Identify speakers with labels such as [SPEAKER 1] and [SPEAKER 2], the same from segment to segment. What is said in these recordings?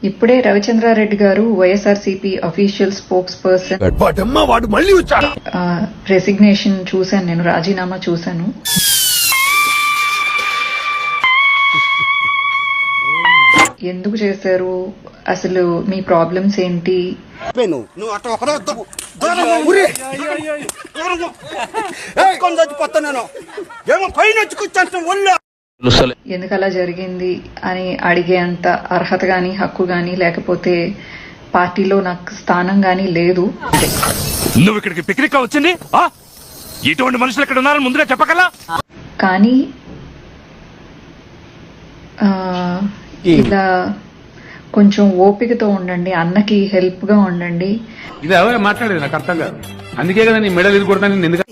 [SPEAKER 1] ఇప్పుడే రవిచంద్రారెడ్డి గారు YSRCP official spokes person resignation చూశాను, నేను రాజీనామా చూశాను. ఎందుకు చేశారు, అసలు మీ ప్రాబ్లమ్స్ ఏంటి? ఎందుకు అలా జరిగింది అని అడిగే అంత అర్హత గాని హక్కు గాని లేకపోతే పార్టీలో నాకు స్థానం గాని లేదు.
[SPEAKER 2] నువ్వు ఇక్కడికి పిక్నిక్ వచ్చింది ఇటువంటి మనుషులు ఇక్కడ ఉన్నారని ముందుగా చెప్పగల.
[SPEAKER 1] కానీ ఇలా కొంచెం ఓపికతో ఉండండి, అన్నకి హెల్ప్ గా ఉండండి.
[SPEAKER 3] ఇది ఎవరు మాట్లాడేది నాకు అర్థం కాదు, అందుకే కదా నీ మెడల్ ఇది కొడతాను. ఎందుకు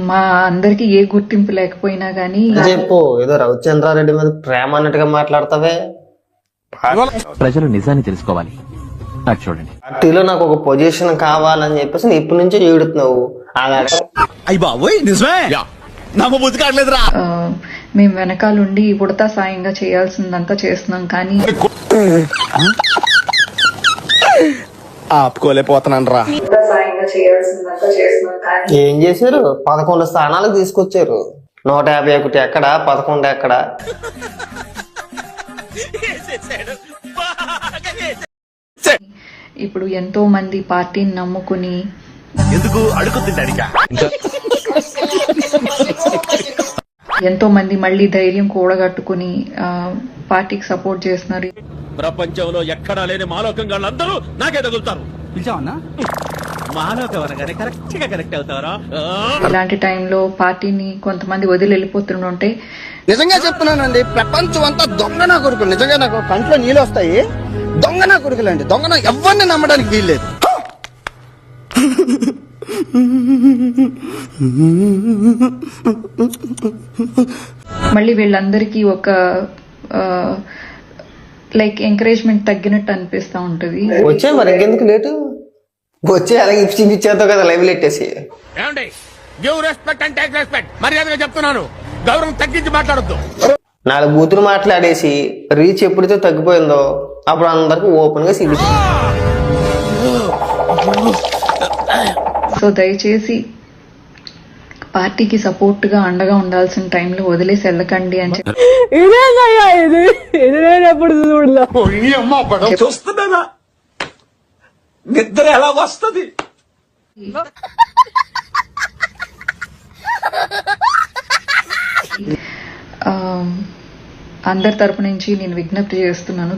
[SPEAKER 1] మా అందరికి ఏ గుర్తింపు లేకపోయినా గానీ
[SPEAKER 4] చెప్పు, ఏదో రవిచంద్రారెడ్డి మీద ప్రేమ అన్నట్టుగా మాట్లాడతావే.
[SPEAKER 5] ప్రజలు నిజాన్ని తెలుసుకోవాలి. నాకు చూడండి,
[SPEAKER 4] పార్టీలో నాకు ఒక పొజిషన్ కావాలని చెప్పేసి నీ ఇప్పటి నుంచే ఏడుతున్నావు.
[SPEAKER 1] మేము వెనకాలండి ఉడతా సాయంగా చేయాల్సిందంతా చేస్తున్నాం. కానీ
[SPEAKER 6] ఆపుకోలేకపోతున్నాను రా.
[SPEAKER 4] ఏం చేశారు? 11 స్థానాలకు తీసుకొచ్చారు. 151 ఎక్కడ, 11 ఎక్కడ?
[SPEAKER 1] ఇప్పుడు ఎంతో మంది పార్టీని నమ్ముకుని
[SPEAKER 2] ఎందుకు అడుగుతుంటాడిక
[SPEAKER 1] ఎంతో మంది మళ్ళీ ధైర్యం కూడగట్టుకుని పార్టీకి సపోర్ట్ చేస్తున్నారు.
[SPEAKER 2] ప్రపంచంలో ఎక్కడా లేని మాలోకం అందరూ నాకే తగులుతారు.
[SPEAKER 3] పిలిచావన్నా?
[SPEAKER 1] ఇలాంటి టైంలో పార్టీని కొంతమంది వదిలి వెళ్ళిపోతుంటే
[SPEAKER 6] నిజంగా చెప్తున్నానండి, ప్రపంచం అంతా దొంగ నా కొడుకులు. నిజంగా నాకు కంట్లో నీళ్ళు వస్తాయి. దొంగ నా కొడుకులు అండి, దొంగ ఎవరిని నమ్మడానికి వీల్లేదు.
[SPEAKER 1] మళ్ళీ వీళ్ళందరికీ ఒక లైక్ ఎంకరేజ్మెంట్ తగ్గినట్టు అనిపిస్తా ఉంటది.
[SPEAKER 4] వచ్చే మరి ఇంకెందుకు లేటు, వచ్చే అలాగే ఇచ్చేతో కదా లైవ్ లెట్టేసి.
[SPEAKER 2] చెప్తున్నాను, గౌరవం తగ్గించి మాట్లాడద్దు.
[SPEAKER 4] 4 బూతులు మాట్లాడేసి రీచ్ ఎప్పుడైతే తగ్గిపోయిందో అప్పుడు అందరికి ఓపెన్ గా సిగ్గు.
[SPEAKER 1] సో దయచేసి పార్టీకి సపోర్ట్ గా అండగా ఉండాల్సిన టైంలో వదిలేసి వెళ్ళకండి అని చెప్పి
[SPEAKER 2] చూస్తున్నానా నిద్ర ఎలా వస్తుంది.
[SPEAKER 1] అందరి తరపు నుంచి నేను విజ్ఞప్తి చేస్తున్నాను,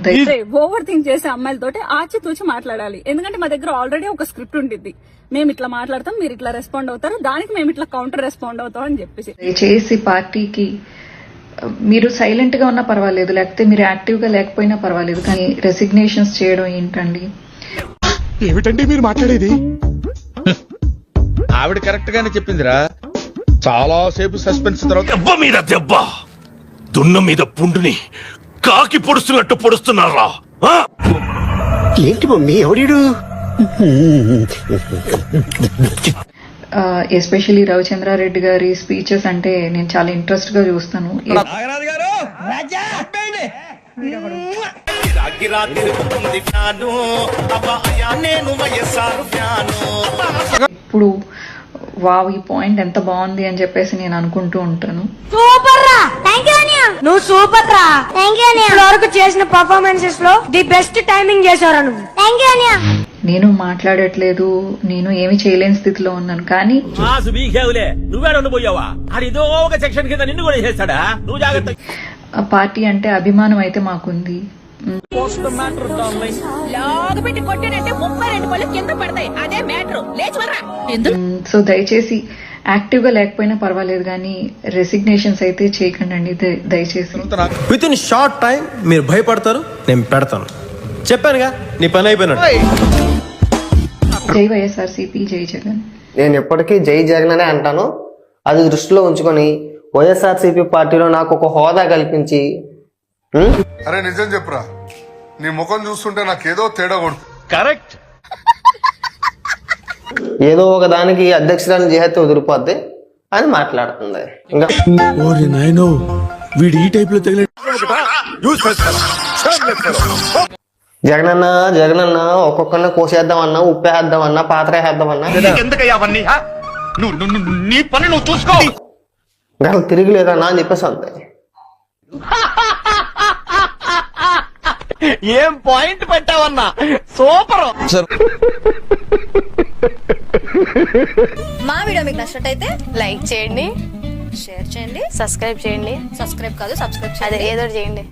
[SPEAKER 7] ఓవర్ థింక్ చేసే అమ్మాయిలతోటి ఆచితూచి మాట్లాడాలి. ఎందుకంటే మా దగ్గర ఆల్రెడీ ఒక స్క్రిప్ట్ ఉండిద్ది, మేము ఇట్లా మాట్లాడతాం, మీరు ఇట్లా రెస్పాండ్ అవుతారు, దానికి మేము ఇట్లా కౌంటర్ రెస్పాండ్ అవుతాం అని చెప్పేసి.
[SPEAKER 1] దయచేసి పార్టీకి మీరు సైలెంట్ గా ఉన్నా పర్వాలేదు, లేకపోతే మీరు యాక్టివ్ గా లేకపోయినా పర్వాలేదు, కానీ రెసిగ్నేషన్స్ చేయడం ఏంటండి?
[SPEAKER 2] ఏమిటండి మీరు మాట్లాడేది? ఆవిడ కరెక్ట్ గానే చెప్పిందిరా. చాలా సేపు సస్పెన్స్ తర్వాత దెబ్బ మీద దెబ్బ, దున్న మీద పుండుని కాకి పొడుస్తున్నట్టు పొడుస్తున్నారా?
[SPEAKER 6] ఏంటి మమ్మీ ఎవడు?
[SPEAKER 1] ఎస్పెషల్లీ రవిచంద్రారెడ్డి గారి స్పీచెస్ అంటే నేను చాలా ఇంట్రెస్ట్ గా చూస్తాను. ఇప్పుడు వావ్, ఈ పాయింట్ ఎంత బాగుంది అని చెప్పేసి నేను అనుకుంటూ ఉంటాను.
[SPEAKER 8] సూపర్ రా, థాంక్యూ అనియా. నువ్వు సూపర్ రా, థాంక్యూ అనియా. ఇప్పటివరకు చేసిన పర్ఫార్మెన్సెస్ లో ది బెస్ట్ టైమింగ్ చేశారు నువ్వు. థాంక్యూ అనియా. నేను మాట్లాడట్లేదు, నేను ఏమి చేయలేని స్థితిలో ఉన్నాను. కానీ పార్టీ అంటే అభిమానం అయితే మాకుంది. సో దయచేసి యాక్టివ్ గా లేకపోయినా పర్వాలేదు, కానీ రెసిగ్నేషన్స్ అయితే చేయకండి దయచేసి.
[SPEAKER 6] విత్ ఇన్ షార్ట్ టైం మీరు భయపడతారు, నేను పెడతాను. చెప్పానుగా, నీ పని అయిపోయినట్టు.
[SPEAKER 1] జై వైఎస్ఆర్సీపీ, జై జగన్.
[SPEAKER 4] నేను ఎప్పటికీ జై జగన్ అనే అంటాను. అది దృష్టిలో ఉంచుకొని వైఎస్ఆర్సీపీ పార్టీలో నాకు ఒక హోదా కల్పించి.
[SPEAKER 9] అరే నిజం చెప్పురా, నీ ముఖం చూస్తుంటే నాకేదో తేడా కొడుతుంది.
[SPEAKER 2] కరెక్ట్.
[SPEAKER 4] ఏదో ఒక దానికి అధ్యక్షురాలు చేస్తే వదిలిపోద్ది అని మాట్లాడుతుంది. ఇంకా
[SPEAKER 6] వీడు ఈ టైప్ లో
[SPEAKER 4] జగనన్న జగనన్న ఒక్కొక్కరిని కోసేద్దామన్నా ఉప్పేద్దామన్నా పాత్ర వేద్దామన్నా
[SPEAKER 2] ఎందుకయ్యా అవన్నీ నీ పని నువ్వు చూసుకో.
[SPEAKER 4] అసలు తిరిగిలేదన్నా అని చెప్పేసి అంతే.
[SPEAKER 6] ఏం పాయింట్ పెట్టావన్నా, సూపర్.
[SPEAKER 8] మా వీడియో మీకు నచ్చినట్టయితే లైక్ చేయండి, షేర్ చేయండి, సబ్స్క్రైబ్ చేయండి. సబ్స్క్రైబ్ కాదు, సబ్స్క్రైబ్ అదే ఏదో చేయండి.